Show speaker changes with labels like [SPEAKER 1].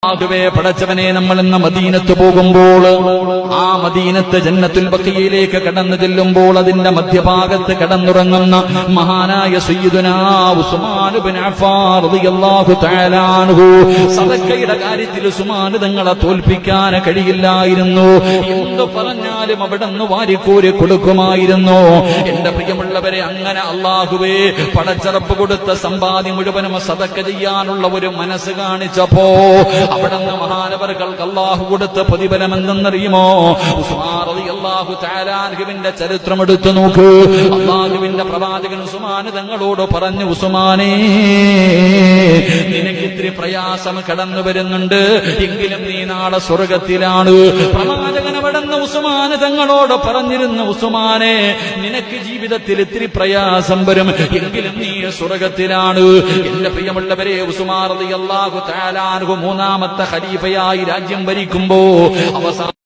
[SPEAKER 1] ആകുവേ പടച്ചവനെ, നമ്മൾ ഇന്ന് മദീനത്ത് പോകുമ്പോൾ ആ മദീനത്ത് ജന്നത്തുൽ ബഖീയിലേക്ക് കടന്നു ചെല്ലുമ്പോൾ അതിന്റെ മധ്യഭാഗത്ത് കടന്നുറങ്ങുന്ന മഹാനായ സയ്യിദുനാ ഉസ്മാൻ ഇബ്നു അഫ്ഫാൻ റളിയല്ലാഹു തആല അൻഹു, സദഖയുടെ കാര്യത്തിൽ ഉസ്മാൻ തങ്ങളെ തോൽപ്പിക്കാൻ കഴിയില്ലായിരുന്നു. എന്ത് പറഞ്ഞാലും അവിടുന്ന് വാരിക്കോരി കൊടുക്കുമായിരുന്നു. എന്റെ പ്രിയമുള്ളവരെ, അങ്ങനെ അല്ലാഹുവേ പടച്ചറപ്പ് കൊടുത്ത സമ്പാദ്യം മുഴുവനും സദഖ ചെയ്യാനുള്ള ഒരു മനസ്സ് കാണിച്ചപ്പോ അവിടുന്ന് മഹാനവറുകൾക്ക് അല്ലാഹു കൊടുത്ത പ്രതിഫലം എന്തെന്നറിയുമോ? ഉസ്മാൻ റളിയല്ലാഹു തആല അൻഹുവിന്റെ ചരിത്രം എടുത്തു നോക്കൂ. അല്ലാഹുവിന്റെ പ്രവാചകൻ ഉസ്മാൻ തങ്ങളോട് പറഞ്ഞു, ഉസ്മാനേ, നിനക്ക് ഇത്തിരി പ്രയാസം കടന്നു വരുന്നുണ്ട്, എങ്കിലും നീ നാളെ സ്വർഗത്തിലാണ്. പ്രവാചകൻ അവിടുന്ന് ഉസ്മാൻ തങ്ങളോട് പറഞ്ഞിരുന്നു, ഉസ്മാനെ, നിനക്ക് ജീവിതത്തിൽ ഇത്തിരി പ്രയാസം വരും, എങ്കിലും നീ സ്വർഗത്തിലാണ്. എന്റെ പ്രിയമുള്ളവരെ, ഉസ്മാൻ റളിയല്ലാഹു തആല അൻഹു മൂന്നാമത്തെ ഖലീഫയായി രാജ്യം ഭരിക്കുമ്പോ അവസാന